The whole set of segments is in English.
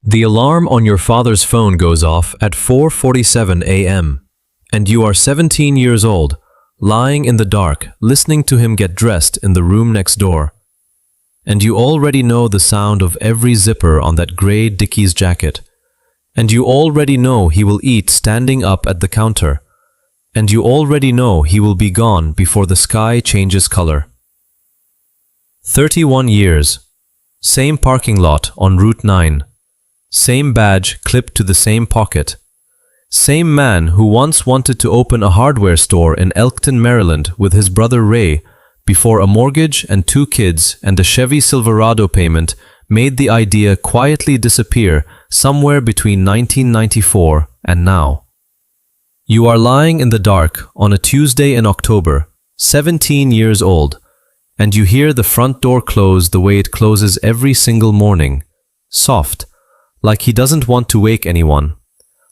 The alarm on your father's phone goes off at 4:47 a.m., and you are 17 years old, lying in the dark, listening to him get dressed in the room next door. And you already know the sound of every zipper on that gray Dickies jacket. And you already know he will eat standing up at the counter. And you already know he will be gone before the sky changes color. 31 years. Same parking lot on Route 9. Same badge clipped to the same pocket. Same man who once wanted to open a hardware store in Elkton, Maryland with his brother Ray before a mortgage and 2 kids and a Chevy Silverado payment made the idea quietly disappear somewhere between 1994 and now. You are lying in the dark on a Tuesday in October, 17 years old, and you hear the front door close the way it closes every single morning, soft, like he doesn't want to wake anyone.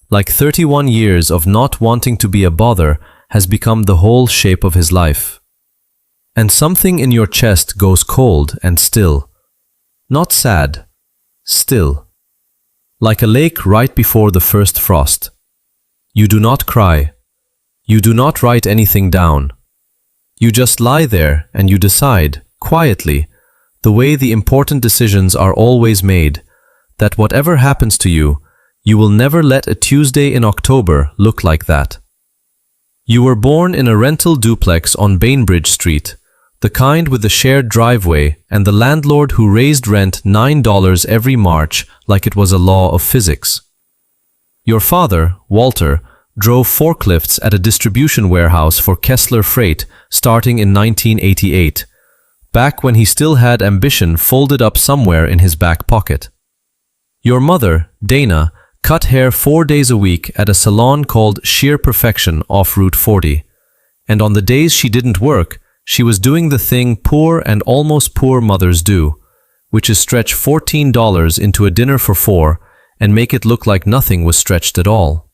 Like 31 years of not wanting to be a bother has become the whole shape of his life. And something in your chest goes cold and still. Not sad, still. Like a lake right before the first frost. You do not cry. You do not write anything down. You just lie there and you decide, quietly, the way the important decisions are always made, that whatever happens to you, you will never let a Tuesday in October look like that. You were born in a rental duplex on Bainbridge Street, the kind with the shared driveway and the landlord who raised rent $9 every March like it was a law of physics. Your father, Walter, drove forklifts at a distribution warehouse for Kessler Freight starting in 1988, back when he still had ambition folded up somewhere in his back pocket. Your mother, Dana, cut hair 4 days a week at a salon called Sheer Perfection off Route 40, and on the days she didn't work, she was doing the thing poor and almost poor mothers do, which is stretch $14 into a dinner for 4 and make it look like nothing was stretched at all.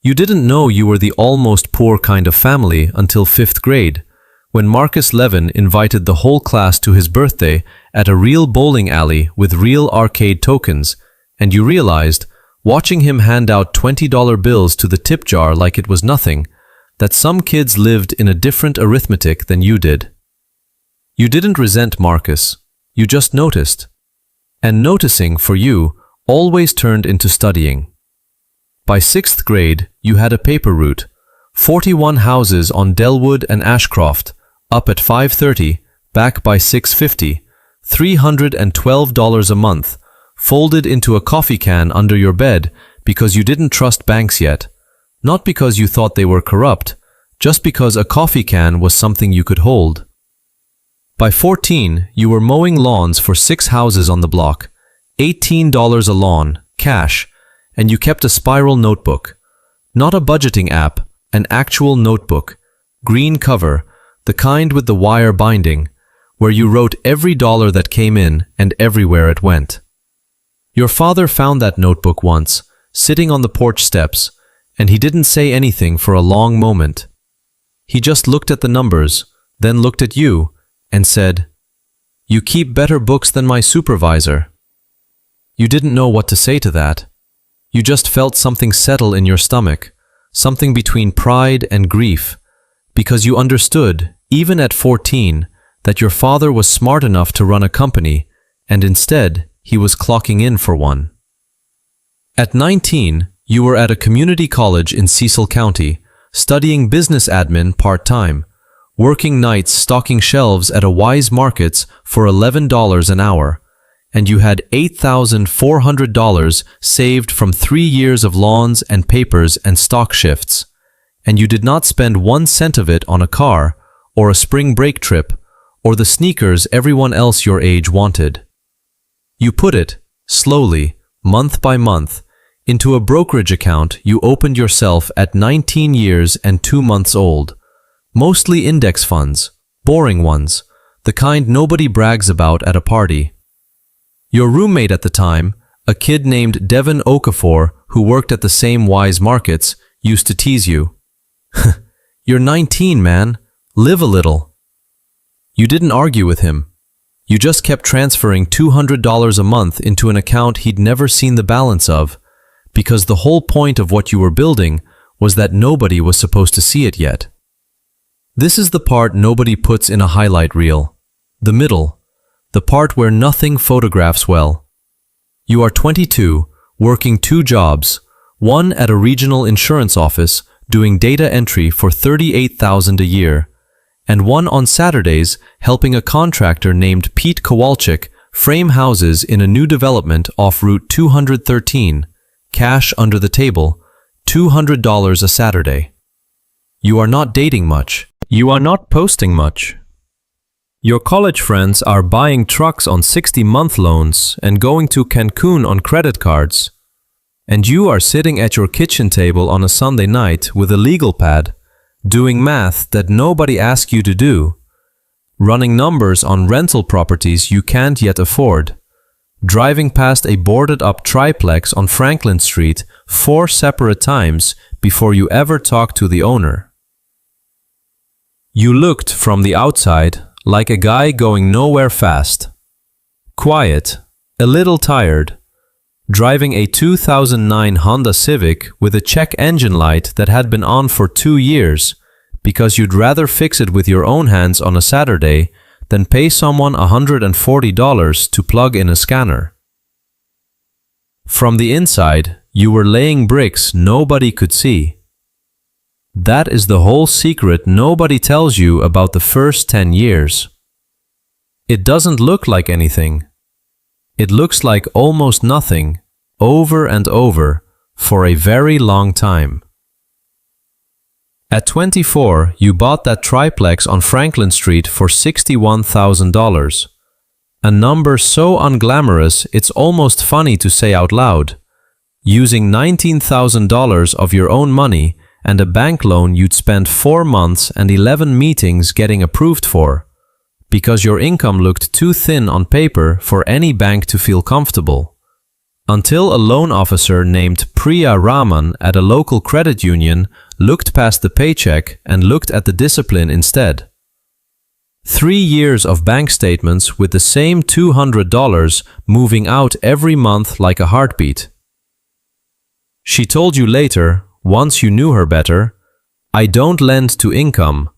You didn't know you were the almost poor kind of family until 5th grade, when Marcus Levin invited the whole class to his birthday at a real bowling alley with real arcade tokens, and you realized, watching him hand out $20 bills to the tip jar like it was nothing, that some kids lived in a different arithmetic than you did. You didn't resent Marcus, you just noticed. And noticing, for you, always turned into studying. By 6th grade, you had a paper route, 41 houses on Delwood and Ashcroft, up at 5:30, back by 6:50, $312 a month, folded into a coffee can under your bed because you didn't trust banks yet, not because you thought they were corrupt, just because a coffee can was something you could hold. By 14, you were mowing lawns for 6 houses on the block, $18 a lawn, cash, and you kept a spiral notebook. Not a budgeting app, an actual notebook, green cover, the kind with the wire binding, where you wrote every dollar that came in and everywhere it went. Your father found that notebook once, sitting on the porch steps, and he didn't say anything for a long moment. He just looked at the numbers, then looked at you, and said, "You keep better books than my supervisor." You didn't know what to say to that. You just felt something settle in your stomach, something between pride and grief, because you understood, even at 14, that your father was smart enough to run a company, and instead, he was clocking in for one. At 19, you were at a community college in Cecil County, studying business admin part-time, working nights stocking shelves at a Wise Markets for $11 an hour, and you had $8,400 saved from 3 years of lawns and papers and stock shifts, and you did not spend 1 cent of it on a car, or a spring break trip, or the sneakers everyone else your age wanted. You put it, slowly, month by month, into a brokerage account you opened yourself at 19 years and 2 months old, mostly index funds, boring ones, the kind nobody brags about at a party. Your roommate at the time, a kid named Devin Okafor who worked at the same Wise Markets, used to tease you. "You're 19, man. Live a little." You didn't argue with him. You just kept transferring $200 a month into an account he'd never seen the balance of, because the whole point of what you were building was that nobody was supposed to see it yet. This is the part nobody puts in a highlight reel. The middle. The part where nothing photographs well. You are 22, working 2 jobs, one at a regional insurance office doing data entry for $38,000 a year, and one on Saturdays helping a contractor named Pete Kowalczyk frame houses in a new development off Route 213, cash under the table, $200 a Saturday. You are not dating much. You are not posting much. Your college friends are buying trucks on 60-month loans and going to Cancun on credit cards. And you are sitting at your kitchen table on a Sunday night with a legal pad, doing math that nobody asked you to do, running numbers on rental properties you can't yet afford, driving past a boarded-up triplex on Franklin Street 4 separate times before you ever talked to the owner. You looked from the outside like a guy going nowhere fast. Quiet, a little tired, driving a 2009 Honda Civic with a check engine light that had been on for 2 years because you'd rather fix it with your own hands on a Saturday than pay someone $140 to plug in a scanner. From the inside, you were laying bricks nobody could see. That is the whole secret nobody tells you about the first 10 years. It doesn't look like anything. It looks like almost nothing, over and over, for a very long time. At 24, you bought that triplex on Franklin Street for $61,000. A number so unglamorous it's almost funny to say out loud. Using $19,000 of your own money and a bank loan you'd spent 4 months and 11 meetings getting approved for, because your income looked too thin on paper for any bank to feel comfortable. Until a loan officer named Priya Raman at a local credit union looked past the paycheck and looked at the discipline instead. 3 years of bank statements with the same $200 moving out every month like a heartbeat. She told you later, once you knew her better, "I don't lend to income,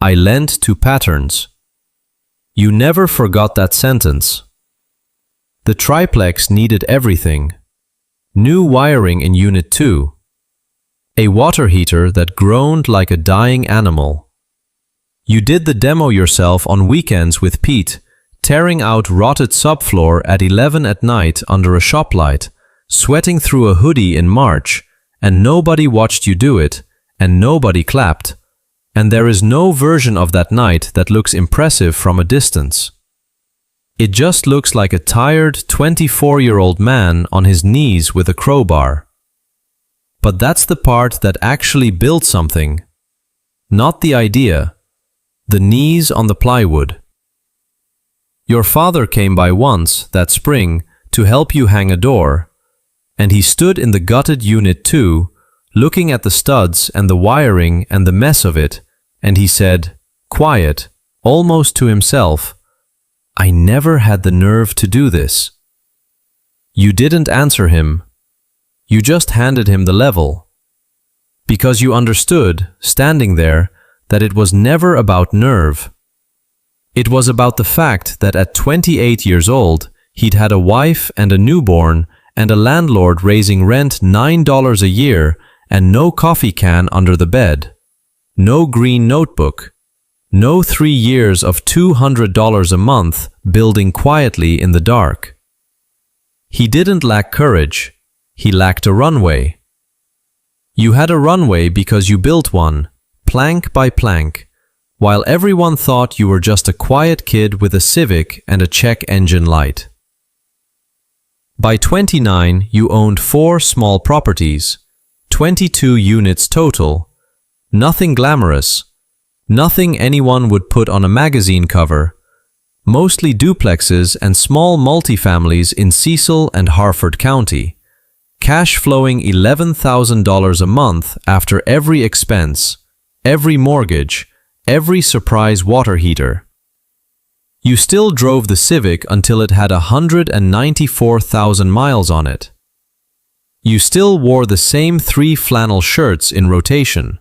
I lend to patterns." You never forgot that sentence. The triplex needed everything. New wiring in Unit 2. A water heater that groaned like a dying animal. You did the demo yourself on weekends with Pete, tearing out rotted subfloor at 11 at night under a shop light, sweating through a hoodie in March, and nobody watched you do it, and nobody clapped, and there is no version of that night that looks impressive from a distance. It just looks like a tired 24-year-old man on his knees with a crowbar. But that's the part that actually built something. Not the idea. The knees on the plywood. Your father came by once, that spring, to help you hang a door, and he stood in the gutted Unit 2, looking at the studs and the wiring and the mess of it, and he said, quiet, almost to himself, "I never had the nerve to do this." You didn't answer him. You just handed him the level. Because you understood, standing there, that it was never about nerve. It was about the fact that at 28 years old, he'd had a wife and a newborn and a landlord raising rent $9 a year and no coffee can under the bed, no green notebook, no 3 years of $200 a month building quietly in the dark. He didn't lack courage, he lacked a runway. You had a runway because you built one, plank by plank, while everyone thought you were just a quiet kid with a Civic and a check engine light. By 29, you owned 4 small properties, 22 units total, nothing glamorous, nothing anyone would put on a magazine cover, mostly duplexes and small multifamilies in Cecil and Harford County, cash flowing $11,000 a month after every expense, every mortgage, every surprise water heater. You still drove the Civic until it had 194,000 miles on it. You still wore the same 3 flannel shirts in rotation.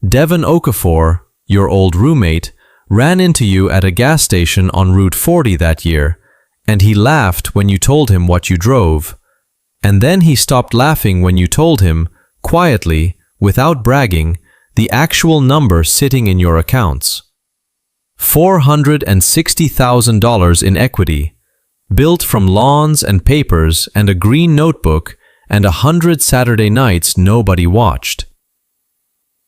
Devin Okafor, your old roommate, ran into you at a gas station on Route 40 that year, and he laughed when you told him what you drove. And then he stopped laughing when you told him, quietly, without bragging, the actual number sitting in your accounts. $460,000 in equity, built from lawns and papers and a green notebook and 100 Saturday nights nobody watched.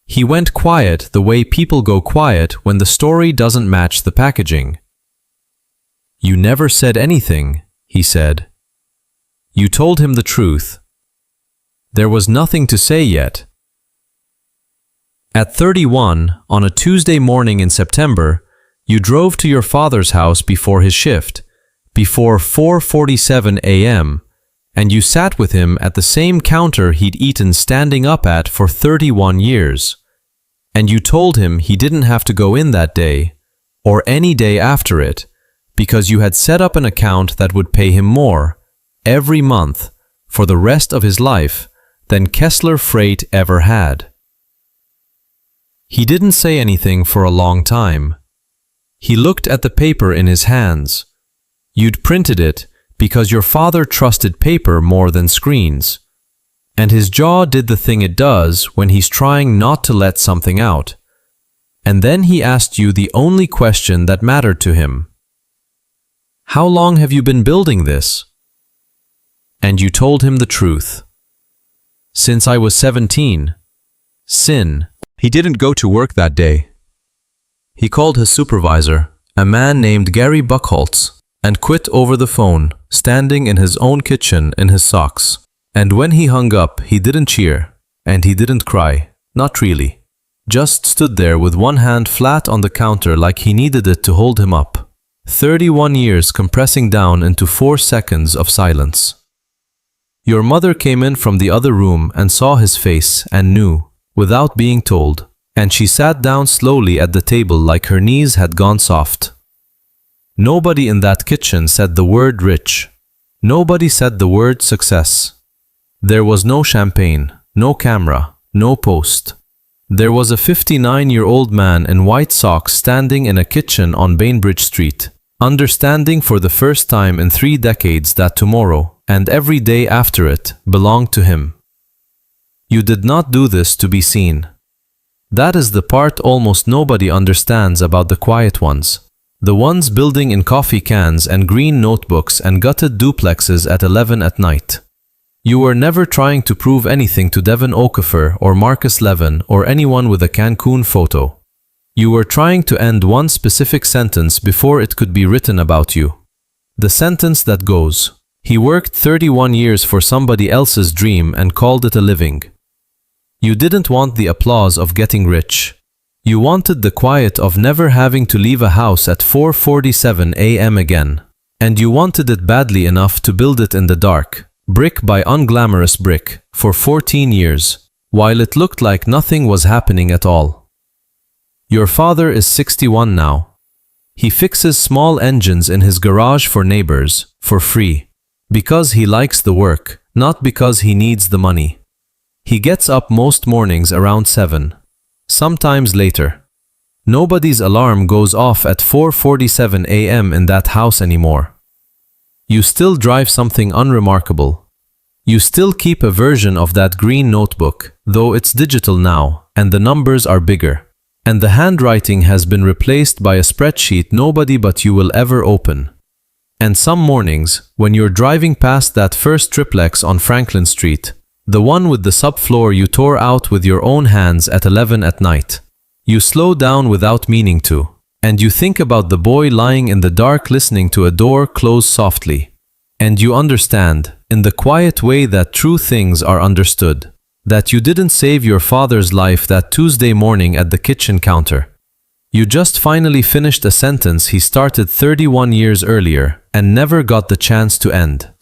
He went quiet the way people go quiet when the story doesn't match the packaging. You never said anything, he said. You told him the truth. There was nothing to say yet. At 31, on a Tuesday morning in September, you drove to your father's house before his shift, before 4:47 a.m., and you sat with him at the same counter he'd eaten standing up at for 31 years. And you told him he didn't have to go in that day, or any day after it, because you had set up an account that would pay him more, every month, for the rest of his life, than Kessler Freight ever had. He didn't say anything for a long time. He looked at the paper in his hands. You'd printed it because your father trusted paper more than screens. And his jaw did the thing it does when he's trying not to let something out. And then he asked you the only question that mattered to him. How long have you been building this? And you told him the truth. Since I was 17. Sin. He didn't go to work that day. He called his supervisor, a man named Gary Buchholz, and quit over the phone, standing in his own kitchen in his socks. And when he hung up, he didn't cheer, and he didn't cry, not really. Just stood there with one hand flat on the counter like he needed it to hold him up. 31 years compressing down into 4 seconds of silence. Your mother came in from the other room and saw his face and knew, without being told, and she sat down slowly at the table like her knees had gone soft. Nobody in that kitchen said the word rich. Nobody said the word success. There was no champagne, no camera, no post. There was a 59-year-old man in white socks standing in a kitchen on Bainbridge Street, understanding for the first time in 3 decades that tomorrow, and every day after it, belonged to him. You did not do this to be seen. That is the part almost nobody understands about the quiet ones. The ones building in coffee cans and green notebooks and gutted duplexes at 11 at night. You were never trying to prove anything to Devin Okafor or Marcus Levin or anyone with a Cancun photo. You were trying to end one specific sentence before it could be written about you. The sentence that goes, he worked 31 years for somebody else's dream and called it a living. You didn't want the applause of getting rich. You wanted the quiet of never having to leave a house at 4:47 a.m. again. And you wanted it badly enough to build it in the dark, brick by unglamorous brick, for 14 years, while it looked like nothing was happening at all. Your father is 61 now. He fixes small engines in his garage for neighbors, for free. Because he likes the work, not because he needs the money. He gets up most mornings around 7. Sometimes later. Nobody's alarm goes off at 4:47 a.m. in that house anymore. You still drive something unremarkable. You still keep a version of that green notebook, though it's digital now, and the numbers are bigger. And the handwriting has been replaced by a spreadsheet nobody but you will ever open. And some mornings, when you're driving past that first triplex on Franklin Street, the one with the subfloor you tore out with your own hands at 11 at night, you slow down without meaning to, and you think about the boy lying in the dark listening to a door close softly. And you understand, in the quiet way that true things are understood, that you didn't save your father's life that Tuesday morning at the kitchen counter. You just finally finished a sentence he started 31 years earlier and never got the chance to end.